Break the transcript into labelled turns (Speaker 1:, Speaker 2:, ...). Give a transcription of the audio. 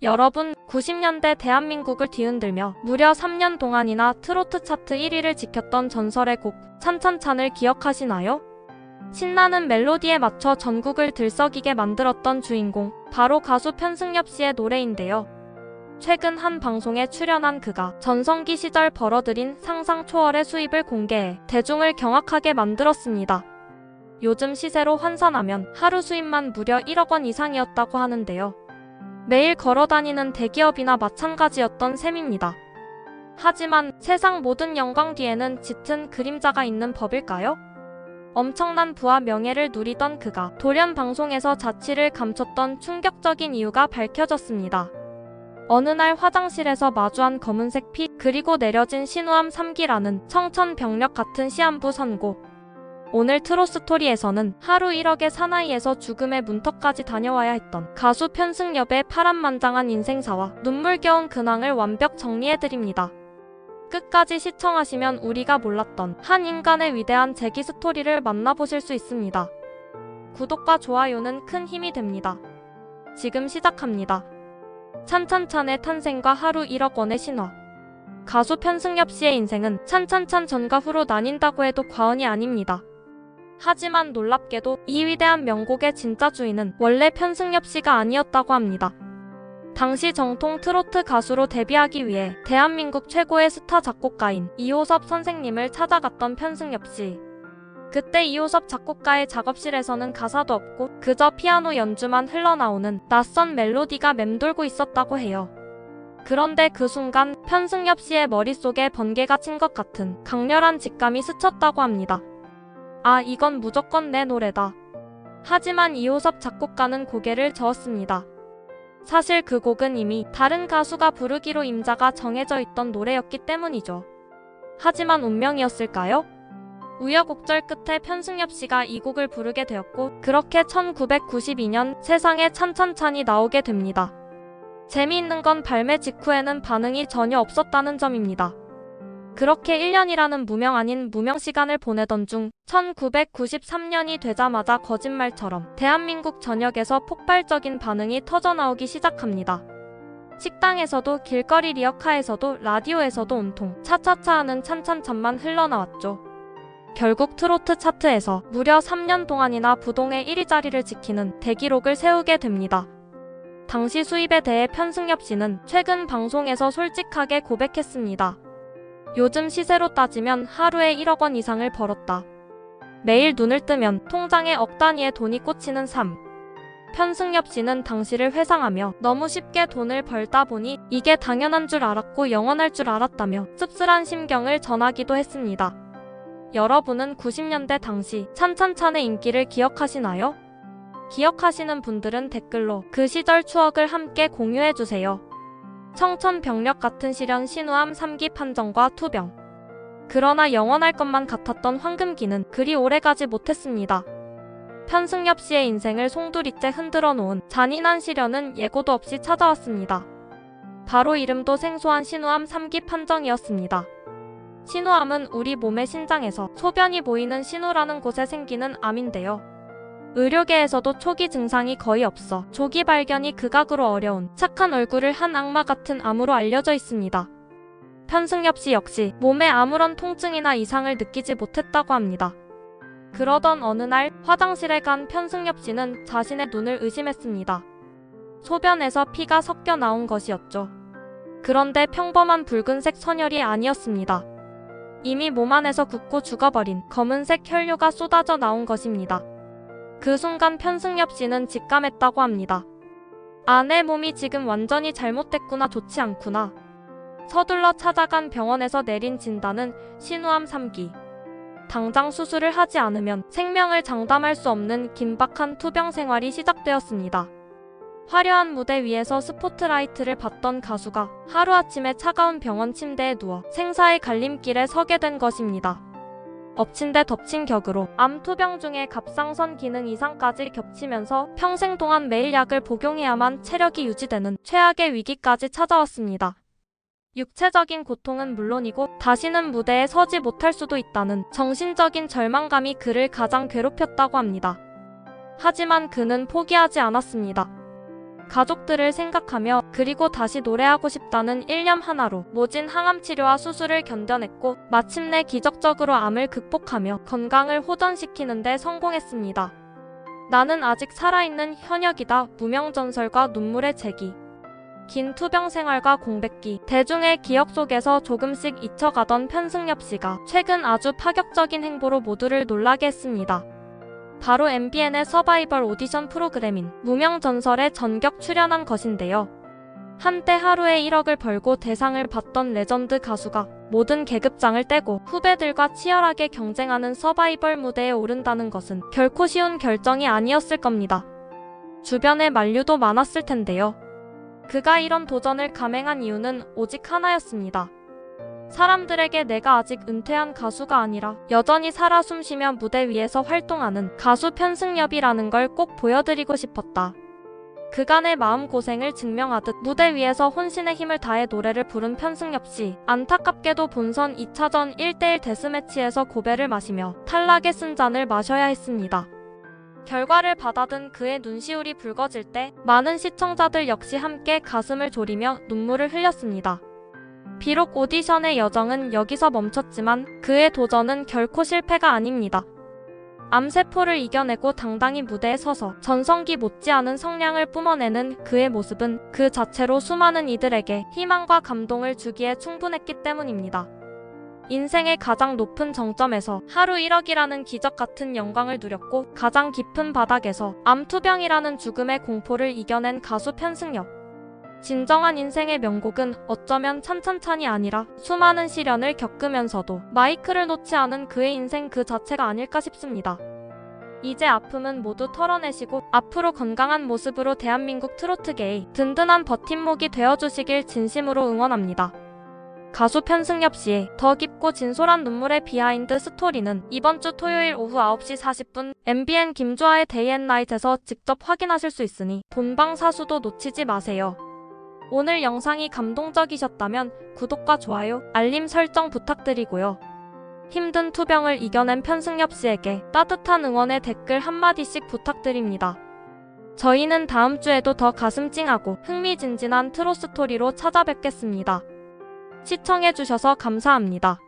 Speaker 1: 여러분, 90년대 대한민국을 뒤흔들며 무려 3년 동안이나 트로트 차트 1위를 지켰던 전설의 곡 찬찬찬을 기억하시나요? 신나는 멜로디에 맞춰 전국을 들썩이게 만들었던 주인공, 바로 가수 편승엽 씨의 노래인데요. 최근 한 방송에 출연한 그가 전성기 시절 벌어들인 상상 초월의 수입을 공개해 대중을 경악하게 만들었습니다. 요즘 시세로 환산하면 하루 수입만 무려 1억 원 이상이었다고 하는데요. 매일 걸어다니는 대기업이나 마찬가지였던 셈입니다. 하지만 세상 모든 영광 뒤에는 짙은 그림자가 있는 법일까요? 엄청난 부와 명예를 누리던 그가 돌연 방송에서 자취를 감췄던 충격적인 이유가 밝혀졌습니다. 어느 날 화장실에서 마주한 검은색 피, 그리고 내려진 신우암 3기라는 청천벽력 같은 시한부 선고. 오늘 트로스토리에서는 하루 1억의 사나이에서 죽음의 문턱까지 다녀와야 했던 가수 편승엽의 파란만장한 인생사와 눈물겨운 근황을 완벽 정리해드립니다. 끝까지 시청하시면 우리가 몰랐던 한 인간의 위대한 재기 스토리를 만나보실 수 있습니다. 구독과 좋아요는 큰 힘이 됩니다. 지금 시작합니다. 찬찬찬의 탄생과 하루 1억 원의 신화. 가수 편승엽 씨의 인생은 찬찬찬 전과 후로 나뉜다고 해도 과언이 아닙니다. 하지만 놀랍게도 이 위대한 명곡의 진짜 주인은 원래 편승엽 씨가 아니었다고 합니다. 당시 정통 트로트 가수로 데뷔하기 위해 대한민국 최고의 스타 작곡가인 이호섭 선생님을 찾아갔던 편승엽 씨. 그때 이호섭 작곡가의 작업실에서는 가사도 없고 그저 피아노 연주만 흘러나오는 낯선 멜로디가 맴돌고 있었다고 해요. 그런데 그 순간 편승엽 씨의 머릿속에 번개가 친 것 같은 강렬한 직감이 스쳤다고 합니다. 아, 이건 무조건 내 노래다. 하지만 이호섭 작곡가는 고개를 저었습니다. 사실 그 곡은 이미 다른 가수가 부르기로 임자가 정해져 있던 노래였기 때문이죠. 하지만 운명이었을까요? 우여곡절 끝에 편승엽 씨가 이 곡을 부르게 되었고, 그렇게 1992년 세상에 찬찬찬이 나오게 됩니다. 재미있는 건 발매 직후에는 반응이 전혀 없었다는 점입니다. 그렇게 1년이라는 무명 아닌 무명 시간을 보내던 중 1993년이 되자마자 거짓말처럼 대한민국 전역에서 폭발적인 반응이 터져나오기 시작합니다. 식당에서도 길거리 리어카에서도 라디오에서도 온통 차차차 하는 찬찬찬만 흘러나왔죠. 결국 트로트 차트에서 무려 3년 동안이나 부동의 1위 자리를 지키는 대기록을 세우게 됩니다. 당시 수입에 대해 편승엽 씨는 최근 방송에서 솔직하게 고백했습니다. 요즘 시세로 따지면 하루에 1억 원 이상을 벌었다. 매일 눈을 뜨면 통장에 억 단위의 돈이 꽂히는 삶. 편승엽 씨는 당시를 회상하며 너무 쉽게 돈을 벌다 보니 이게 당연한 줄 알았고 영원할 줄 알았다며 씁쓸한 심경을 전하기도 했습니다. 여러분은 90년대 당시 찬찬찬의 인기를 기억하시나요? 기억하시는 분들은 댓글로 그 시절 추억을 함께 공유해주세요. 청천벽력 같은 시련 신우암 3기 판정과 투병. 그러나 영원할 것만 같았던 황금기는 그리 오래가지 못했습니다. 편승엽 씨의 인생을 송두리째 흔들어 놓은 잔인한 시련은 예고도 없이 찾아왔습니다. 바로 이름도 생소한 신우암 3기 판정이었습니다. 신우암은 우리 몸의 신장에서 소변이 보이는 신우라는 곳에 생기는 암인데요. 의료계에서도 초기 증상이 거의 없어 조기 발견이 극악으로 어려운 착한 얼굴을 한 악마 같은 암으로 알려져 있습니다. 편승엽 씨 역시 몸에 아무런 통증이나 이상을 느끼지 못했다고 합니다. 그러던 어느 날 화장실에 간 편승엽 씨는 자신의 눈을 의심했습니다. 소변에서 피가 섞여 나온 것이었죠. 그런데 평범한 붉은색 선혈이 아니었습니다. 이미 몸 안에서 굳고 죽어버린 검은색 혈류가 쏟아져 나온 것입니다. 그 순간 편승엽 씨는 직감했다고 합니다. 아, 내 몸이 지금 완전히 잘못됐구나, 좋지 않구나. 서둘러 찾아간 병원에서 내린 진단은 신우암 3기. 당장 수술을 하지 않으면 생명을 장담할 수 없는 긴박한 투병 생활이 시작되었습니다. 화려한 무대 위에서 스포트라이트를 받던 가수가 하루아침에 차가운 병원 침대에 누워 생사의 갈림길에 서게 된 것입니다. 엎친 데 덮친 격으로 암 투병 중에 갑상선 기능 이상까지 겹치면서 평생 동안 매일 약을 복용해야만 체력이 유지되는 최악의 위기까지 찾아왔습니다. 육체적인 고통은 물론이고 다시는 무대에 서지 못할 수도 있다는 정신적인 절망감이 그를 가장 괴롭혔다고 합니다. 하지만 그는 포기하지 않았습니다. 가족들을 생각하며 그리고 다시 노래하고 싶다는 일념 하나로 모진 항암 치료와 수술을 견뎌냈고 마침내 기적적으로 암을 극복하며 건강을 호전시키는 데 성공했습니다. 나는 아직 살아있는 현역이다. 무명전설과 눈물의 제기. 긴 투병 생활과 공백기, 대중의 기억 속에서 조금씩 잊혀가던 편승엽 씨가 최근 아주 파격적인 행보로 모두를 놀라게 했습니다. 바로 MBN의 서바이벌 오디션 프로그램인 무명전설에 전격 출연한 것인데요. 한때 하루에 1억을 벌고 대상을 받던 레전드 가수가 모든 계급장을 떼고 후배들과 치열하게 경쟁하는 서바이벌 무대에 오른다는 것은 결코 쉬운 결정이 아니었을 겁니다. 주변에 만류도 많았을 텐데요. 그가 이런 도전을 감행한 이유는 오직 하나였습니다. 사람들에게 내가 아직 은퇴한 가수가 아니라 여전히 살아 숨쉬며 무대 위에서 활동하는 가수 편승엽이라는 걸 꼭 보여드리고 싶었다. 그간의 마음고생을 증명하듯 무대 위에서 혼신의 힘을 다해 노래를 부른 편승엽 씨. 안타깝게도 본선 2차전 1대1 데스매치에서 고배를 마시며 탈락의 쓴잔을 마셔야 했습니다. 결과를 받아든 그의 눈시울이 붉어질 때 많은 시청자들 역시 함께 가슴을 졸이며 눈물을 흘렸습니다. 비록 오디션의 여정은 여기서 멈췄지만 그의 도전은 결코 실패가 아닙니다. 암세포를 이겨내고 당당히 무대에 서서 전성기 못지않은 성량을 뿜어내는 그의 모습은 그 자체로 수많은 이들에게 희망과 감동을 주기에 충분했기 때문입니다. 인생의 가장 높은 정점에서 하루 1억이라는 기적 같은 영광을 누렸고 가장 깊은 바닥에서 암투병이라는 죽음의 공포를 이겨낸 가수 편승엽. 진정한 인생의 명곡은 어쩌면 찬찬찬이 아니라 수많은 시련을 겪으면서도 마이크를 놓지 않은 그의 인생 그 자체가 아닐까 싶습니다. 이제 아픔은 모두 털어내시고 앞으로 건강한 모습으로 대한민국 트로트계의 든든한 버팀목이 되어주시길 진심으로 응원합니다. 가수 편승엽 씨의 더 깊고 진솔한 눈물의 비하인드 스토리는 이번 주 토요일 오후 9시 40분 MBN 김주아의 데이앤나잇에서 직접 확인하실 수 있으니 본방사수도 놓치지 마세요. 오늘 영상이 감동적이셨다면 구독과 좋아요, 알림 설정 부탁드리고요. 힘든 투병을 이겨낸 편승엽 씨에게 따뜻한 응원의 댓글 한마디씩 부탁드립니다. 저희는 다음 주에도 더 가슴 찡하고 흥미진진한 트롯 스토리로 찾아뵙겠습니다. 시청해주셔서 감사합니다.